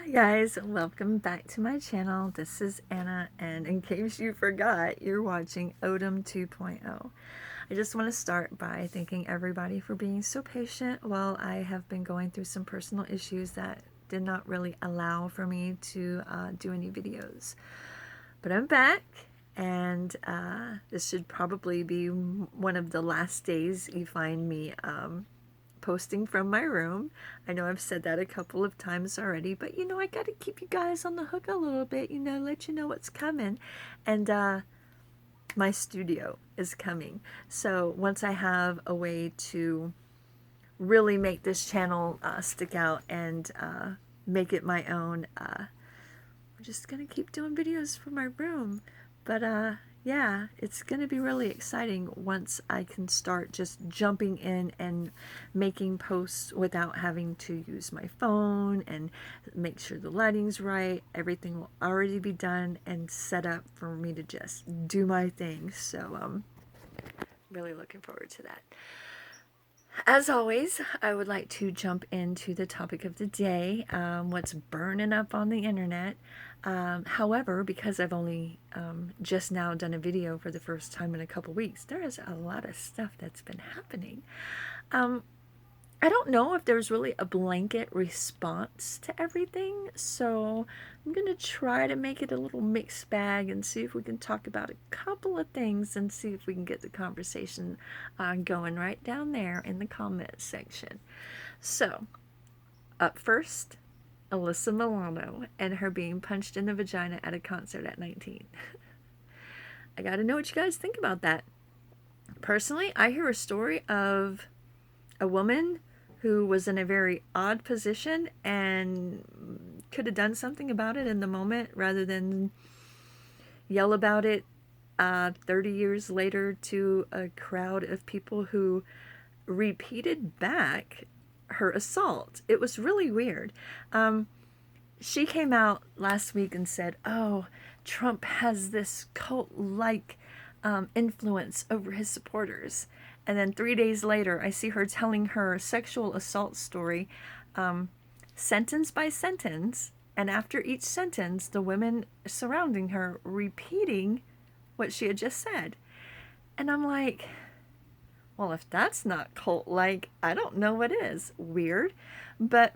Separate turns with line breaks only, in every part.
Hi guys, welcome back to my channel. This is Anna, and in case you forgot, you're watching Odom 2.0. I just want to start by thanking everybody for being so patient while I have been going through some personal issues that did not really allow for me to do any videos. But I'm back, and this should probably be one of the last days you find me posting from my room. I know I've said that a couple of times already, but I got to keep you guys on the hook a little bit, let you know what's coming. And my studio is coming. So once I have a way to really make this channel stick out and make it my own, I'm just going to keep doing videos from my room. But yeah, it's going to be really exciting once I can start just jumping in and making posts without having to use my phone and make sure the lighting's right. Everything will already be done and set up for me to just do my thing. So really looking forward to that. As always, I would like to jump into the topic of the day, what's burning up on the internet. However, because I've only just now done a video for the first time in a couple weeks, there is a lot of stuff that's been happening. I don't know if there's really a blanket response to everything, so I'm going to try to make it a little mixed bag and see if we can talk about a couple of things and see if we can get the conversation going right down there in the comment section. So, up first, Alyssa Milano and her being punched in the vagina at a concert at 19. I gotta know what you guys think about that. Personally, I hear a story of a woman who was in a very odd position and could have done something about it in the moment rather than yell about it 30 years later to a crowd of people who repeated back her assault. It was really weird. She came out last week and said, oh, Trump has this cult-like influence over his supporters. And then 3 days later, I see her telling her sexual assault story, sentence by sentence. And after each sentence, the women surrounding her repeating what she had just said. And I'm like, well, if that's not cult-like, I don't know what is. Weird. But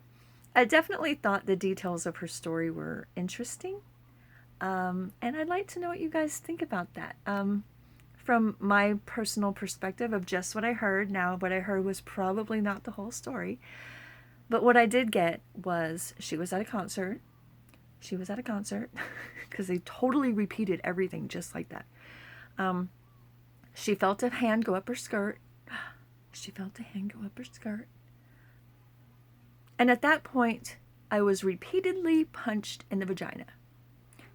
I definitely thought the details of her story were interesting. And I'd like to know what you guys think about that. From my personal perspective of just what I heard. Now, what I heard was probably not the whole story. But what I did get was she was at a concert. She was at a concert because they totally repeated everything just like that. She felt a hand go up her skirt. She felt a hand go up her skirt. And at that point, I was repeatedly punched in the vagina.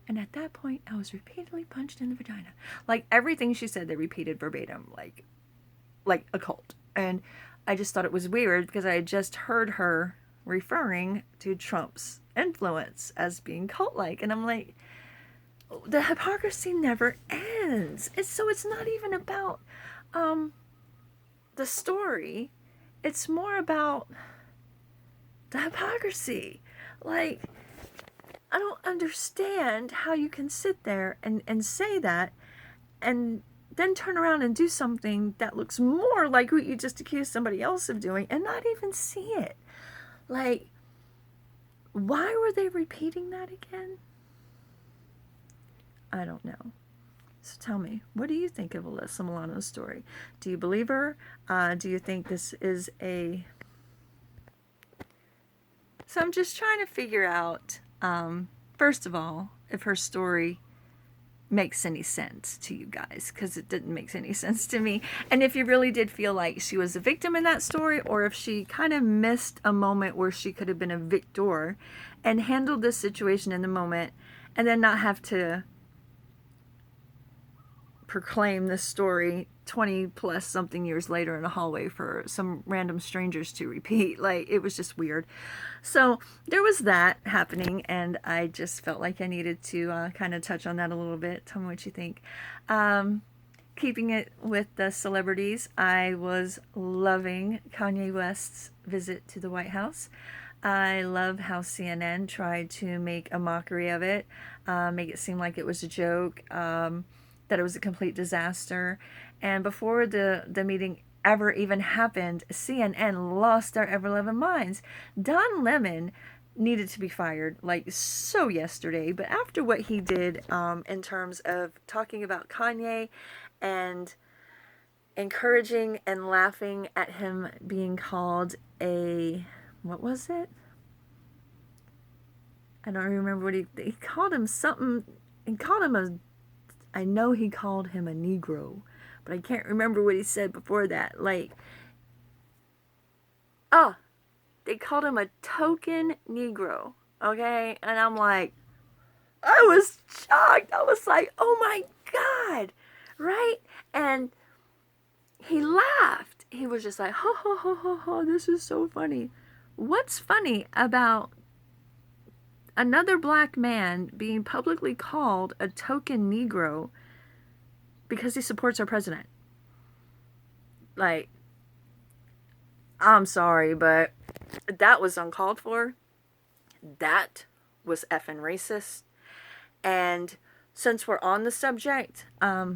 And at that point, I was repeatedly punched in the vagina. Like everything she said, they repeated verbatim, like a cult. And I just thought it was weird because I had just heard her referring to Trump's influence as being cult-like. And I'm like, the hypocrisy never ends. So it's not even about the story. It's more about the hypocrisy. Like, I don't understand how you can sit there and say that and then turn around and do something that looks more like what you just accused somebody else of doing and not even see it. Like, why were they repeating that again? I don't know. So tell me, what do you think of Alyssa Milano's story? Do you believe her? Do you think this is a... So I'm just trying to figure out, first of all, if her story makes any sense to you guys, because it didn't make any sense to me. And if you really did feel like she was a victim in that story, or if she kind of missed a moment where she could have been a victor and handled this situation in the moment and then not have to proclaim this story 20 plus something years later in a hallway for some random strangers to repeat. Like, it was just weird. So there was that happening, and I just felt like I needed to kind of touch on that a little bit. Tell me what you think. Keeping it with the celebrities, I was loving Kanye West's visit to the White House. I love how CNN tried to make a mockery of it, make it seem like it was a joke, that it was a complete disaster. And before the meeting ever even happened, CNN lost their ever-loving minds. Don Lemon needed to be fired like so yesterday, but after what he did in terms of talking about Kanye and encouraging and laughing at him being called a, what was it? I don't remember what he called him something. He called him a, I know he called him a Negro, but I can't remember what he said before that. Like, oh, they called him a token Negro, okay? And I'm like, I was shocked. I was like, oh my God, right? And he laughed. He was just like, ha ha ha ha ha, this is so funny. What's funny about another black man being publicly called a token Negro because he supports our president? Like, I'm sorry, but that was uncalled for. That was effing racist. And since we're on the subject, I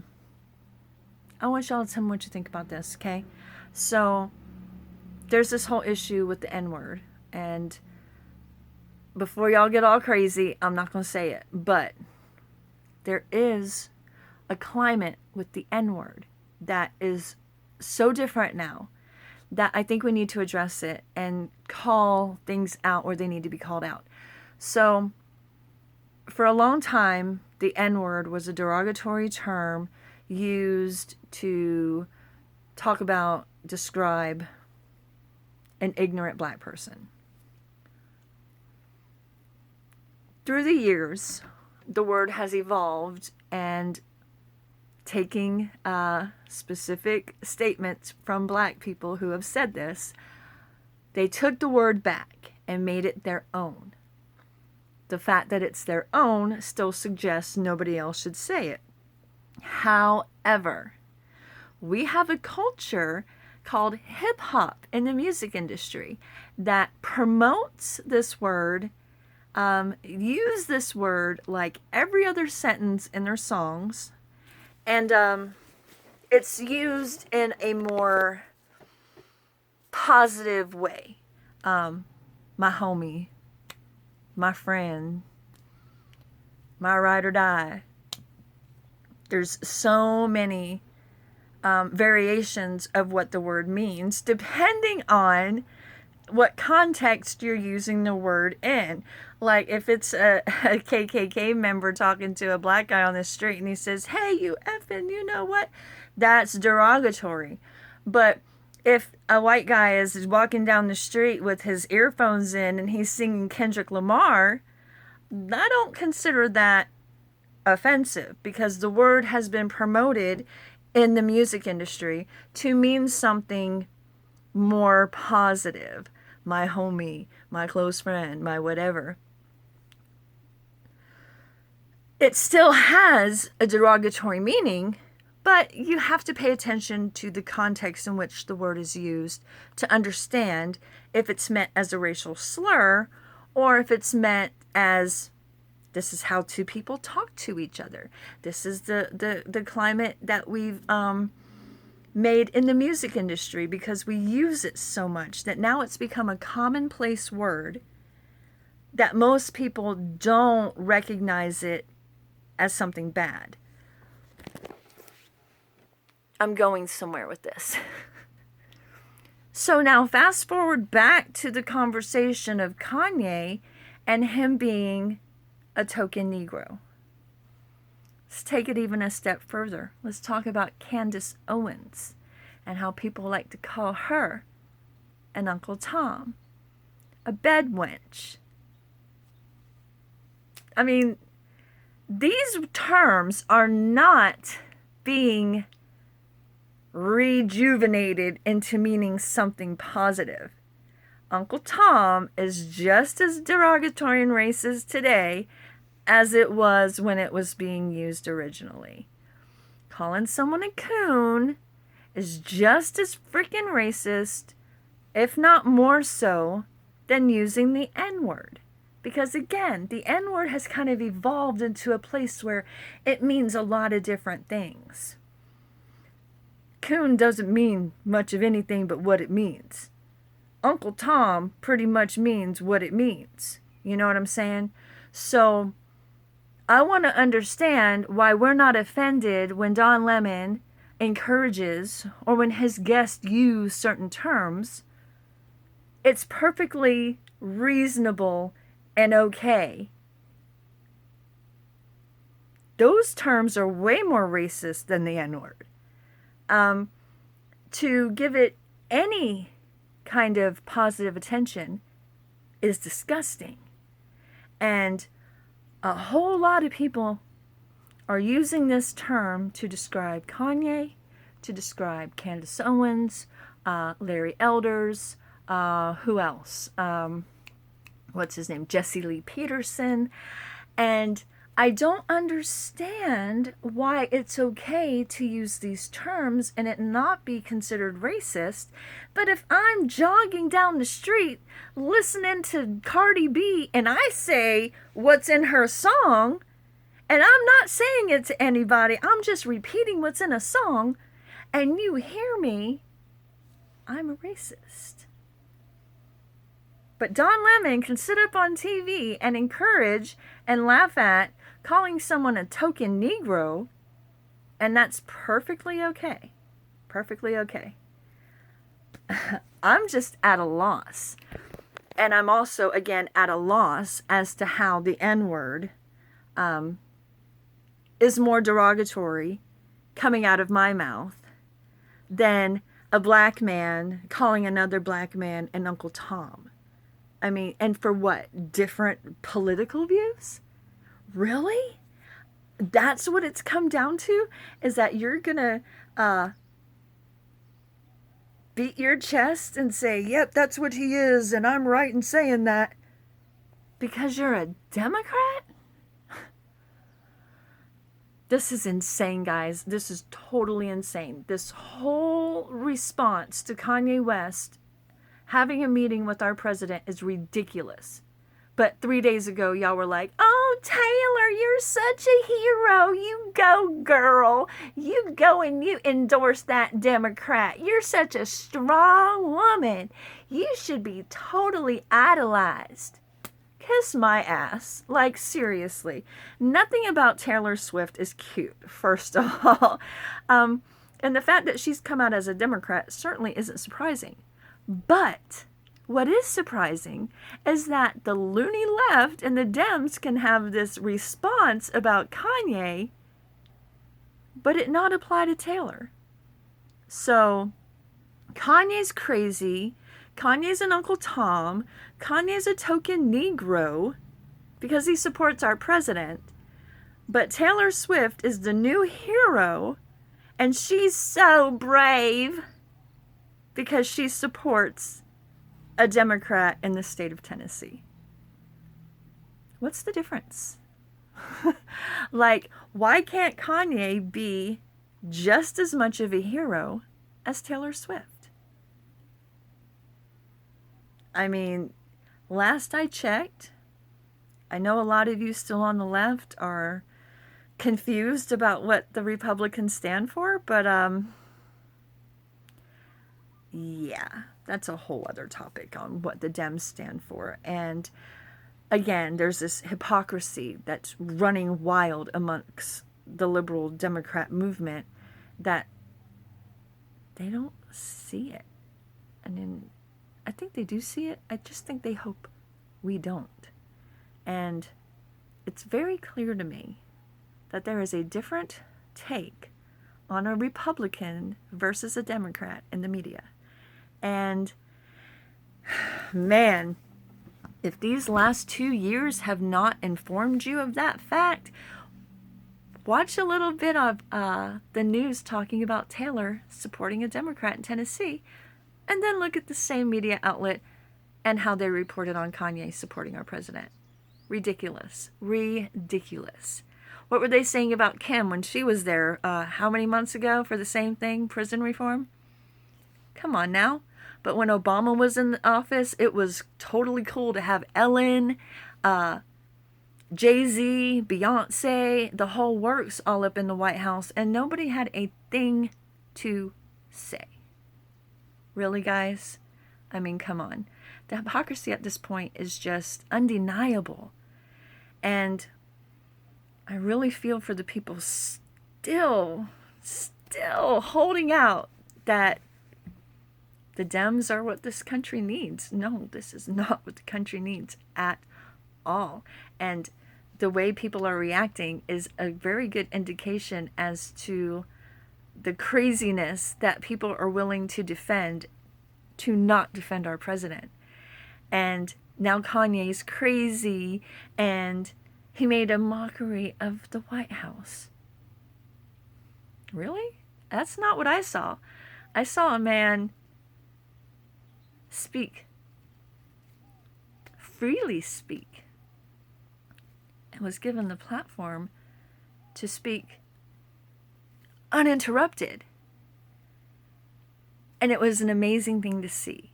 want y'all to tell me what you think about this, okay? So, there's this whole issue with the N-word. And before y'all get all crazy, I'm not going to say it. But there is a climate with the N-word that is so different now that I think we need to address it and call things out where they need to be called out. So, for a long time, the N-word was a derogatory term used to talk about, describe an ignorant black person. Through the years, the word has evolved, and taking specific statements from black people who have said this, they took the word back and made it their own. The fact that it's their own still suggests nobody else should say it. However, we have a culture called hip hop in the music industry that promotes this word, use this word like every other sentence in their songs, and it's used in a more positive way. My homie, my friend, my ride or die. There's so many variations of what the word means, depending on what context you're using the word in. Like if it's a KKK member talking to a black guy on the street and he says, hey, you effing, you know what? That's derogatory. But if a white guy is walking down the street with his earphones in and he's singing Kendrick Lamar, I don't consider that offensive, because the word has been promoted in the music industry to mean something more positive. My homie, my close friend, my whatever. It still has a derogatory meaning, but you have to pay attention to the context in which the word is used to understand if it's meant as a racial slur or if it's meant as, this is how two people talk to each other. This is the climate that we've made in the music industry, because we use it so much that now it's become a commonplace word that most people don't recognize it as something bad. I'm going somewhere with this. So now fast forward back to the conversation of Kanye and him being a token Negro. Let's take it even a step further. Let's talk about Candace Owens and how people like to call her an Uncle Tom, a bed wench. I mean, these terms are not being rejuvenated into meaning something positive. Uncle Tom is just as derogatory and racist today as it was when it was being used originally. Calling someone a coon is just as freaking racist, if not more so, than using the N-word. Because again, the N-word has kind of evolved into a place where it means a lot of different things. Coon doesn't mean much of anything but what it means. Uncle Tom pretty much means what it means. You know what I'm saying? So I want to understand why we're not offended when Don Lemon encourages or when his guests use certain terms. It's perfectly reasonable and okay. Those terms are way more racist than the N-word. To give it any kind of positive attention is disgusting. And a whole lot of people are using this term to describe Kanye, to describe Candace Owens, Larry Elders, who else? What's his name? Jesse Lee Peterson. And I don't understand why it's okay to use these terms and it not be considered racist. But if I'm jogging down the street listening to Cardi B and I say what's in her song, and I'm not saying it to anybody, I'm just repeating what's in a song, and you hear me, I'm a racist. But Don Lemon can sit up on TV and encourage and laugh at calling someone a token Negro, and that's perfectly okay. Perfectly okay. I'm just at a loss. And I'm also, again, at a loss as to how the N-word is more derogatory coming out of my mouth than a black man calling another black man an Uncle Tom. I mean, and for what? Different political views? Really? That's what it's come down to? Is that you're going to beat your chest and say, yep, that's what he is, and I'm right in saying that because you're a Democrat? This is insane, guys. This is totally insane. This whole response to Kanye West having a meeting with our president is ridiculous. But 3 days ago, y'all were like, oh, Taylor, you're such a hero. You go, girl. You go and you endorse that Democrat. You're such a strong woman. You should be totally idolized. Kiss my ass. Like, seriously. Nothing about Taylor Swift is cute, first of all. And the fact that she's come out as a Democrat certainly isn't surprising. But what is surprising is that the loony left and the Dems can have this response about Kanye, but it not apply to Taylor. So Kanye's crazy. Kanye's an Uncle Tom. Kanye's a token Negro because he supports our president. But Taylor Swift is the new hero, and she's so brave because she supports a Democrat in the state of Tennessee. What's the difference? Like, why can't Kanye be just as much of a hero as Taylor Swift? I mean, last I checked, I know a lot of you still on the left are confused about what the Republicans stand for, but yeah, that's a whole other topic on what the Dems stand for. And again, there's this hypocrisy that's running wild amongst the liberal Democrat movement that they don't see it. I mean, I think they do see it. I just think they hope we don't. And it's very clear to me that there is a different take on a Republican versus a Democrat in the media. And man, if these last 2 years have not informed you of that fact, watch a little bit of the news talking about Taylor supporting a Democrat in Tennessee, and then look at the same media outlet and how they reported on Kanye supporting our president. Ridiculous. Ridiculous. What were they saying about Kim when she was there how many months ago for the same thing, prison reform? Come on now. But when Obama was in office, it was totally cool to have Ellen, Jay-Z, Beyonce, the whole works all up in the White House, and nobody had a thing to say. Really, guys? I mean, come on. The hypocrisy at this point is just undeniable. And I really feel for the people still holding out that the Dems are what this country needs. No, this is not what the country needs at all. And the way people are reacting is a very good indication as to the craziness that people are willing to defend to not defend our president. And now Kanye's crazy, and he made a mockery of the White House. Really? That's not what I saw. I saw a man freely speak, and was given the platform to speak uninterrupted. And it was an amazing thing to see.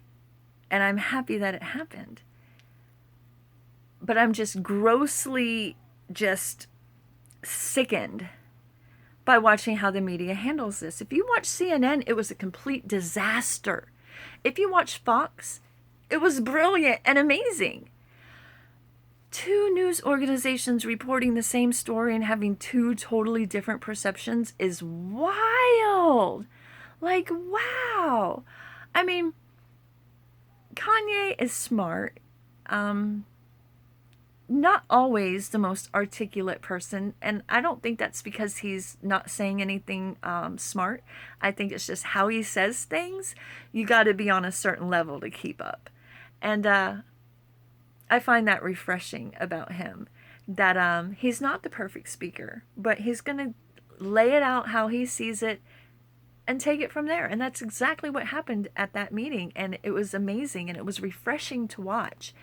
And I'm happy that it happened. But I'm just grossly sickened by watching how the media handles this. If you watch CNN, it was a complete disaster. If you watch Fox, it was brilliant and amazing. 2 news organizations reporting the same story and having 2 totally different perceptions is wild. Like, wow. I mean, Kanye is smart. Not always the most articulate person, and I don't think that's because he's not saying anything smart. I think it's just how he says things. You got to be on a certain level to keep up. And I find that refreshing about him, that he's not the perfect speaker, but he's going to lay it out how he sees it and take it from there. And that's exactly what happened at that meeting. And it was amazing, and it was refreshing to watch.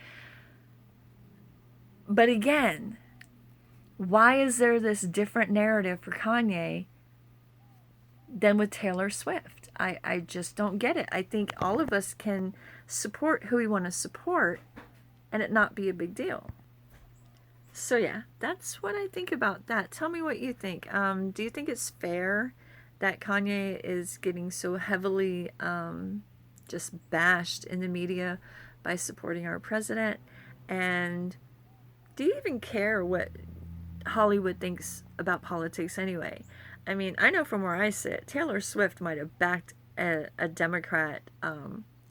But again, why is there this different narrative for Kanye than with Taylor Swift? I just don't get it. I think all of us can support who we want to support and it not be a big deal. So yeah, that's what I think about that. Tell me what you think. Do you think it's fair that Kanye is getting so heavily just bashed in the media by supporting our president? And do you even care what Hollywood thinks about politics anyway? I mean, I know from where I sit, Taylor Swift might have backed a Democrat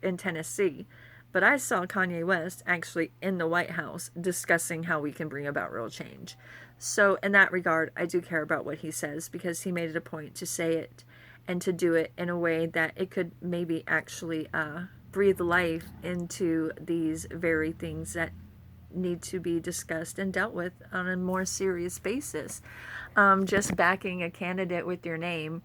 in Tennessee, but I saw Kanye West actually in the White House discussing how we can bring about real change. So in that regard, I do care about what he says, because he made it a point to say it and to do it in a way that it could maybe actually breathe life into these very things that need to be discussed and dealt with on a more serious basis. Just backing a candidate with your name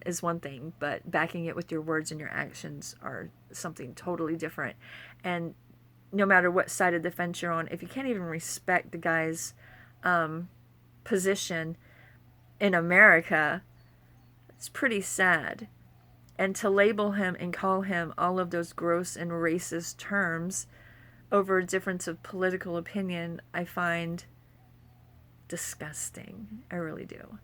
is one thing, but backing it with your words and your actions are something totally different. And no matter what side of the fence you're on, if you can't even respect the guy's position in America, it's pretty sad. And to label him and call him all of those gross and racist terms over a difference of political opinion, I find disgusting. I really do.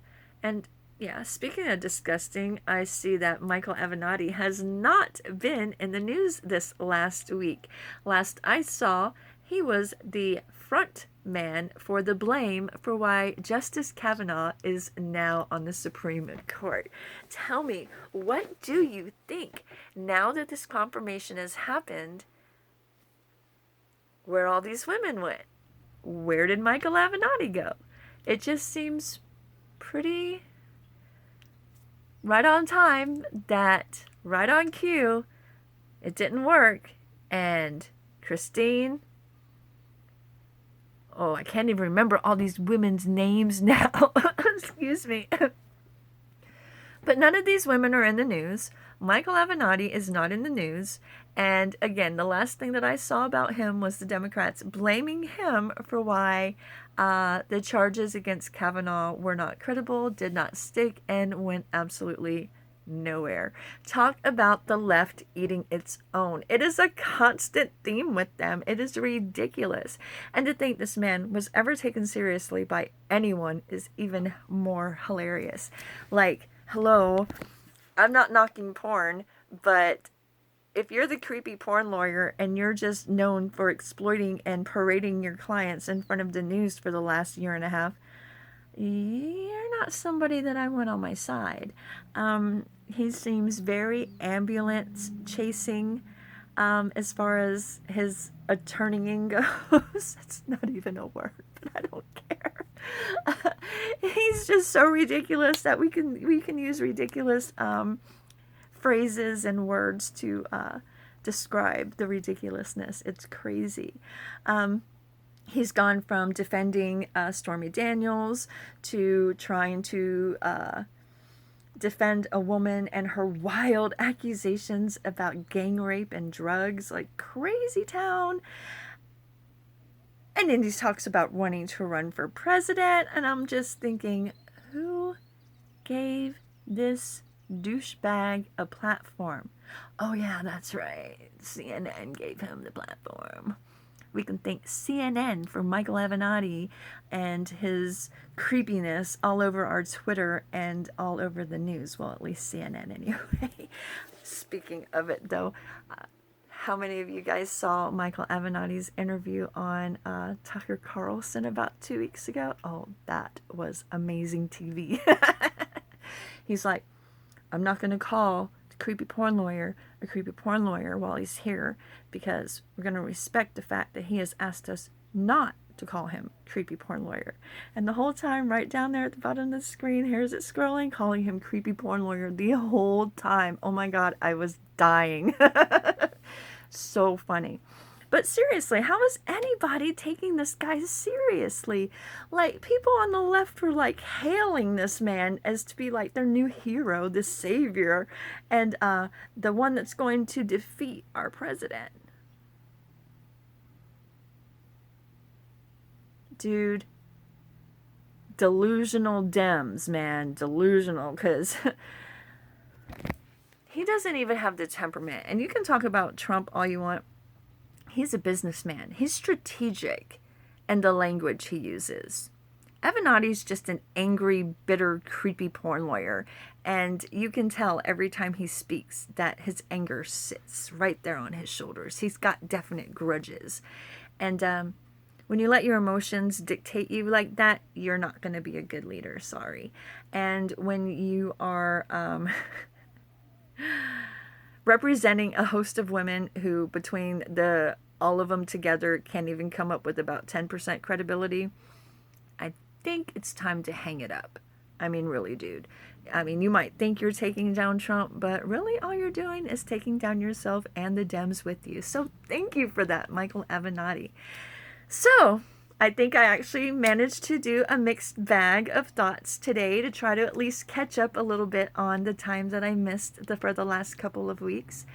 And yeah, speaking of disgusting, I see that Michael Avenatti has not been in the news this last week. Last I saw, he was the front man for the blame for why Justice Kavanaugh is now on the Supreme Court. Tell me, what do you think now that this confirmation has happened? Where all these women went? Where did Michael Avenatti go? It just seems pretty right on time, that right on cue, it didn't work. And Christine, oh, I can't even remember all these women's names now. Excuse me. But none of these women are in the news. Michael Avenatti is not in the news. And again, the last thing that I saw about him was the Democrats blaming him for why the charges against Kavanaugh were not credible, did not stick, and went absolutely nowhere. Talk about the left eating its own. It is a constant theme with them. It is ridiculous. And to think this man was ever taken seriously by anyone is even more hilarious. Like, hello, I'm not knocking porn, but if you're the creepy porn lawyer and you're just known for exploiting and parading your clients in front of the news for the last year and a half, you're not somebody that I want on my side. He seems very ambulance chasing as far as his attorneying goes. It's not even a word, but I don't care. He's just so ridiculous that we can use ridiculous phrases and words to describe the ridiculousness. It's crazy. He's gone from defending Stormy Daniels to trying to defend a woman and her wild accusations about gang rape and drugs, like crazy town. And then he talks about wanting to run for president, and I'm just thinking, who gave this douchebag a platform? Oh yeah, that's right. CNN gave him the platform. We can thank CNN for Michael Avenatti and his creepiness all over our Twitter and all over the news. Well, at least CNN anyway. Speaking of it though, how many of you guys saw Michael Avenatti's interview on Tucker Carlson about 2 weeks ago? Oh, that was amazing TV. He's like, I'm not going to call the creepy porn lawyer a creepy porn lawyer while he's here, because we're going to respect the fact that he has asked us not to call him creepy porn lawyer. And the whole time, right down there at the bottom of the screen, here's it scrolling, calling him creepy porn lawyer the whole time. Oh my God, I was dying. So funny. But seriously, how is anybody taking this guy seriously? Like, people on the left were like hailing this man as to be like their new hero, the savior, and the one that's going to defeat our president. Dude, delusional Dems, man, delusional, because he doesn't even have the temperament. And you can talk about Trump all you want. He's a businessman. He's strategic in the language he uses. Avenatti's just an angry, bitter, creepy porn lawyer. And you can tell every time he speaks that his anger sits right there on his shoulders. He's got definite grudges. And when you let your emotions dictate you like that, you're not going to be a good leader. Sorry. And when you are representing a host of women who, between all of them together, can't even come up with about 10% credibility, I think it's time to hang it up. I mean, really, dude. I mean, you might think you're taking down Trump, but really all you're doing is taking down yourself and the Dems with you. So thank you for that, Michael Avenatti. So I think I actually managed to do a mixed bag of thoughts today to try to at least catch up a little bit on the time that I missed for the last couple of weeks.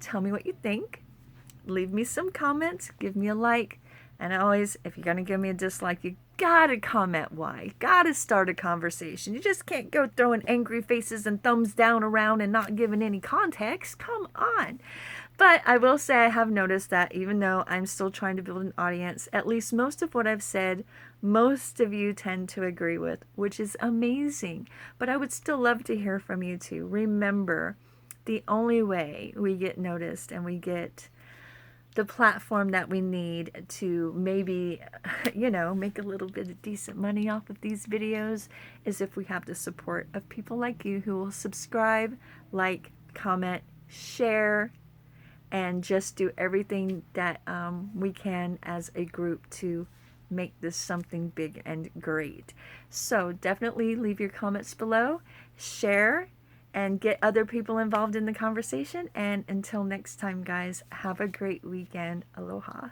Tell me what you think. Leave me some comments. Give me a like. And always, if you're going to give me a dislike, you gotta comment why. You gotta start a conversation. You just can't go throwing angry faces and thumbs down around and not giving any context. Come on. But I will say I have noticed that even though I'm still trying to build an audience, at least most of what I've said, most of you tend to agree with, which is amazing. But I would still love to hear from you too. Remember, the only way we get noticed and we get the platform that we need to maybe, make a little bit of decent money off of these videos is if we have the support of people like you who will subscribe, like, comment, share, and just do everything that we can as a group to make this something big and great. So definitely leave your comments below, share, and get other people involved in the conversation. And until next time, guys, have a great weekend. Aloha.